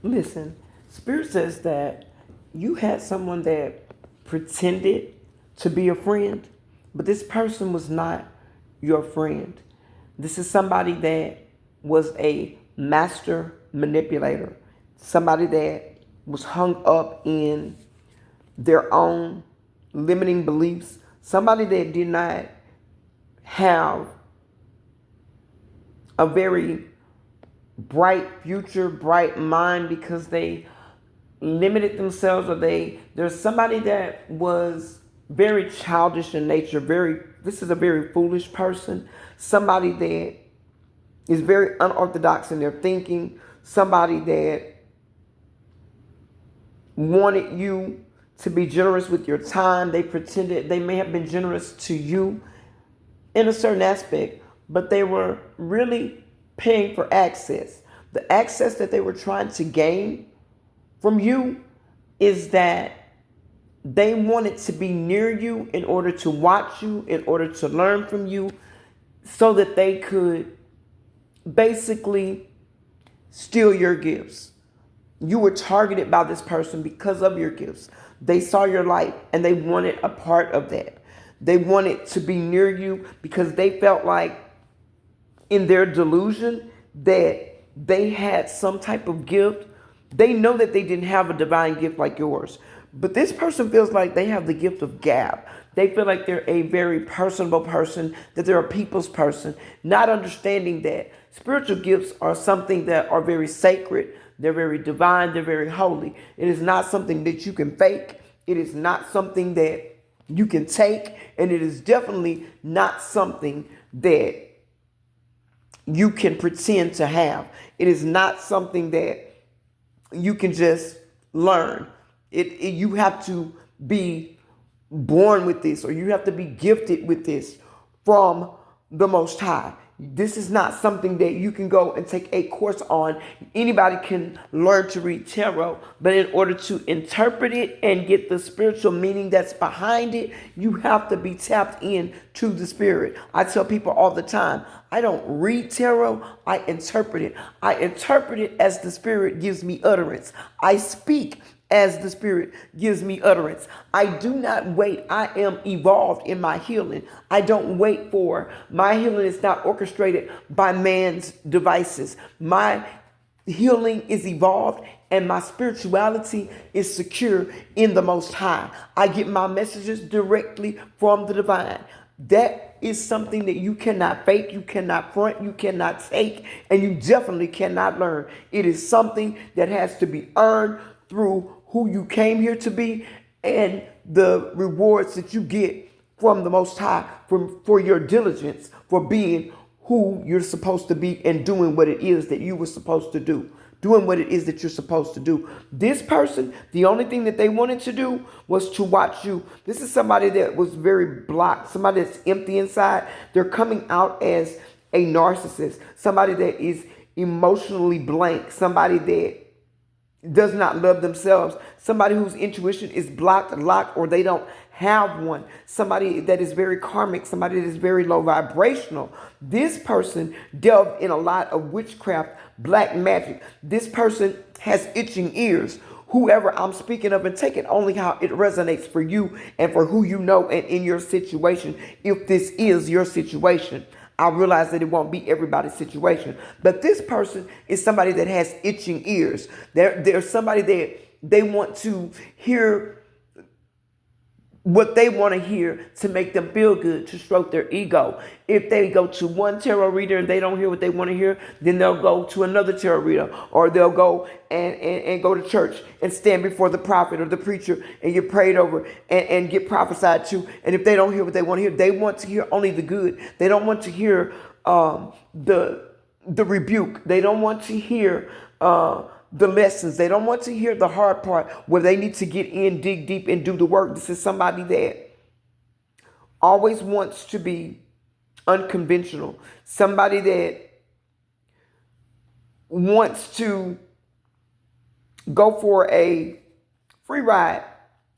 Listen, Spirit says that you had someone that pretended to be a friend, but this person was not your friend. This is somebody that was a master manipulator, somebody that was hung up in their own limiting beliefs, somebody that did not have a very bright future, bright mind because they limited themselves, or there's somebody that was very childish in nature. This is a very foolish person, somebody that is very unorthodox in their thinking, somebody that wanted you to be generous with your time. They pretended they may have been generous to you in a certain aspect, but they were really paying for access. The access that they were trying to gain from you is that they wanted to be near you in order to watch you, in order to learn from you, so that they could basically steal your gifts. You were targeted by this person because of your gifts. They saw your light and they wanted a part of that. They wanted to be near you because they felt like in their delusion that they had some type of gift. They know that they didn't have a divine gift like yours, but this person feels like they have the gift of gab. They feel like they're a very personable person, that they're a people's person, not understanding that spiritual gifts are something that are very sacred. They're very divine. They're very holy. It is not something that you can fake. It is not something that you can take. And it is definitely not something that you can pretend to have. It is not something that you can just learn. You have to be born with this, or you have to be gifted with this from the Most High. This is not something that you can go and take a course on. Anybody can learn to read tarot, but in order to interpret it and get the spiritual meaning that's behind it, you have to be tapped in to the spirit. I tell people all the time, I don't read tarot, I interpret it. I interpret it as the spirit gives me utterance. I speak as the spirit gives me utterance. I do not wait. I am evolved in my healing. I don't wait for my healing. Is not orchestrated by man's devices. My healing is evolved and my spirituality is secure in the Most High. I get my messages directly from the divine. That is something that you cannot fake, you cannot front, you cannot take, and you definitely cannot learn. It is something that has to be earned through who you came here to be and the rewards that you get from the Most High for your diligence, for being who you're supposed to be and doing what it is that you were supposed to do. Doing what it is that you're supposed to do. This person, the only thing that they wanted to do was to watch you. This is somebody that was very blocked, somebody that's empty inside. They're coming out as a narcissist, somebody that is emotionally blank, somebody that does not love themselves, somebody whose intuition is blocked, locked, or they don't have one, somebody that is very karmic, somebody that is very low vibrational. This person delved in a lot of witchcraft, black magic. This person has itching ears. Whoever I'm speaking of, and take it only how it resonates for you and for who you know and in your situation, if this is your situation. I realize that it won't be everybody's situation, but this person is somebody that has itching ears. There's somebody that they want to hear what they want to hear to make them feel good, to stroke their ego. If they go to one tarot reader and they don't hear what they want to hear, then they'll go to another tarot reader, or they'll go and go to church and stand before the prophet or the preacher and get prayed over and get prophesied to. And if they don't hear what they want to hear, they want to hear only the good. They don't want to hear the rebuke. They don't want to hear the lessons. They don't want to hear the hard part where they need to get in, dig deep, and do the work. This is somebody that always wants to be unconventional. Somebody that wants to go for a free ride,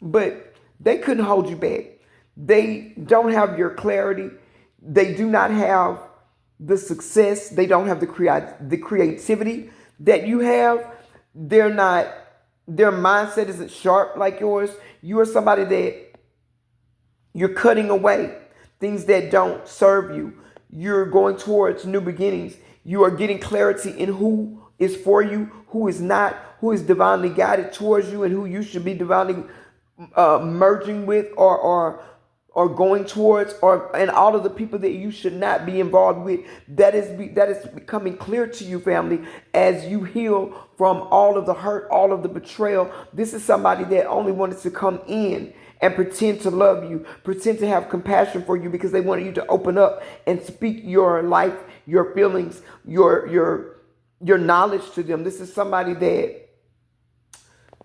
but they couldn't hold you back. They don't have your clarity. They do not have the success. They don't have the creativity that you have. They're not, their mindset isn't sharp like yours. You are somebody that you're cutting away things that don't serve you. You're going towards new beginnings. You are getting clarity in who is for you, who is not, who is divinely guided towards you, and who you should be divinely merging with or going towards, and all of the people that you should not be involved with. That is becoming clear to you, family, as you heal from all of the hurt, all of the betrayal. This is somebody that only wanted to come in and pretend to love you, pretend to have compassion for you, because they wanted you to open up and speak your life, your feelings, your knowledge to them. This is somebody that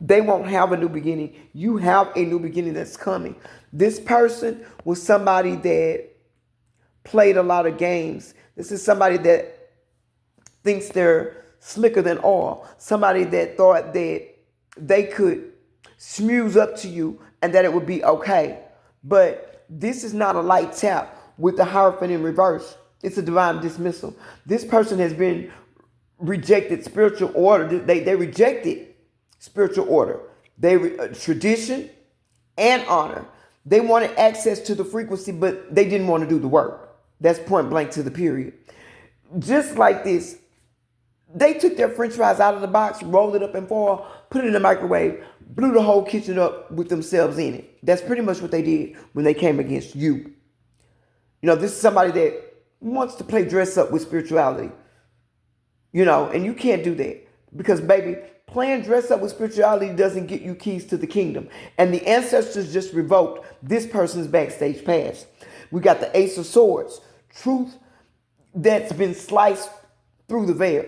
they won't have a new beginning. You have a new beginning that's coming. This person was somebody that played a lot of games. This is somebody that thinks they're slicker than oil. Somebody that thought that they could smooth up to you and that it would be okay. But this is not a light tap with the Hierophant in reverse. It's a divine dismissal. This person has been rejected spiritual order. They rejected spiritual order. Tradition and honor. They wanted access to the frequency, but they didn't want to do the work. That's point blank to the period. Just like this, they took their french fries out of the box, rolled it up in foil, put it in the microwave, blew the whole kitchen up with themselves in it. That's pretty much what they did when they came against you. You know, this is somebody that wants to play dress up with spirituality. You know, and you can't do that. Because, baby, playing dress up with spirituality doesn't get you keys to the kingdom. And the ancestors just revoked this person's backstage pass. We got the Ace of Swords. Truth that's been sliced through the veil.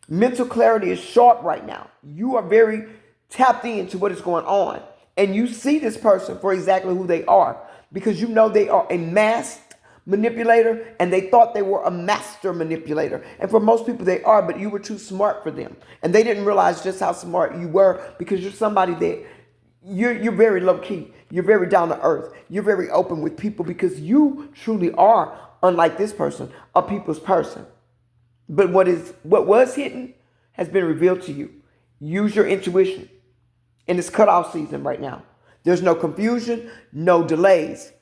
Mental clarity is sharp right now. You are very tapped into what is going on. And you see this person for exactly who they are. Because you know they are a masked manipulator, and they thought they were a master manipulator. And for most people they are, but you were too smart for them. And they didn't realize just how smart you were, because you're somebody that you're very low key. You're very down to earth. You're very open with people, because you truly are, unlike this person, a people's person. But what was hidden has been revealed to you. Use your intuition. And it's cutoff season right now. There's no confusion, no delays.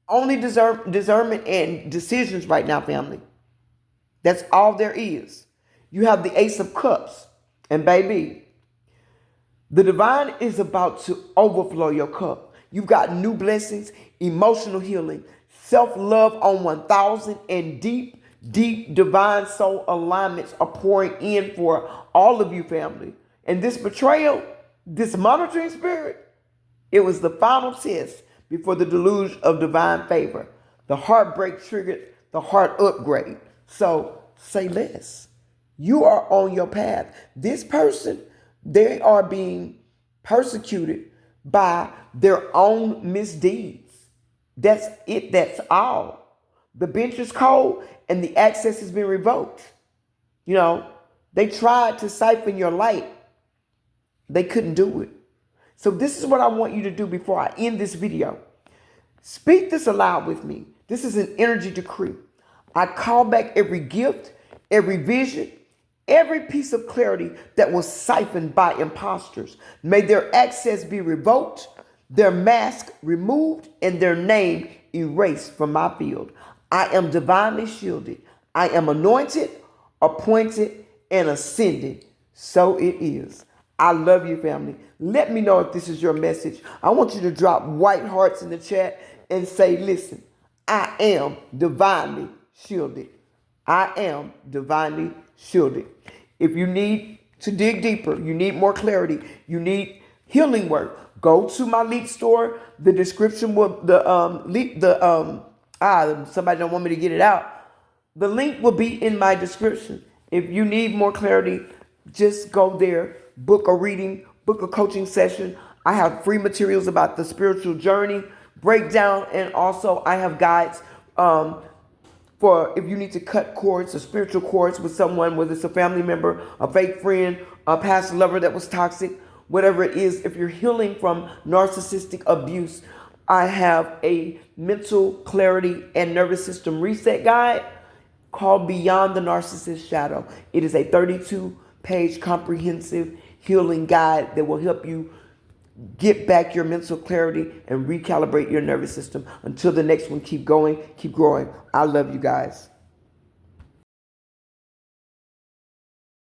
Only discernment and decisions right now, family. That's all there is. You have the Ace of Cups. And baby, the divine is about to overflow your cup. You've got new blessings, emotional healing, self-love on 1,000, and deep divine soul alignments are pouring in for all of you, family. And this betrayal, this monitoring spirit, it was the final test before the deluge of divine favor. The heartbreak triggered the heart upgrade. So say less. You are on your path. This person, they are being persecuted by their own misdeeds. That's it. That's all. The bench is cold and the access has been revoked. You know, they tried to siphon your light. They couldn't do it. So this is what I want you to do before I end this video. Speak this aloud with me. This is an energy decree. I call back every gift, every vision, every piece of clarity that was siphoned by imposters. May their access be revoked, their mask removed, and their name erased from my field. I am divinely shielded. I am anointed, appointed, and ascended. So it is. I love you, family. Let me know if this is your message. I want you to drop white hearts in the chat and say, listen, I am divinely shielded. I am divinely shielded. If you need to dig deeper, you need more clarity, you need healing work, go to my Leap store. The description will, somebody don't want me to get it out. The link will be in my description. If you need more clarity, just go there, book a reading, book a coaching session. I have free materials about the spiritual journey breakdown, and also I have guides for if you need to cut cords or spiritual cords with someone, whether it's a family member, a fake friend, a past lover that was toxic, whatever it is. If you're healing from narcissistic abuse, I have a mental clarity and nervous system reset guide called Beyond the Narcissist Shadow. It is a 32-page comprehensive healing guide that will help you get back your mental clarity and recalibrate your nervous system. Until the next one, keep going, keep growing. I love you guys.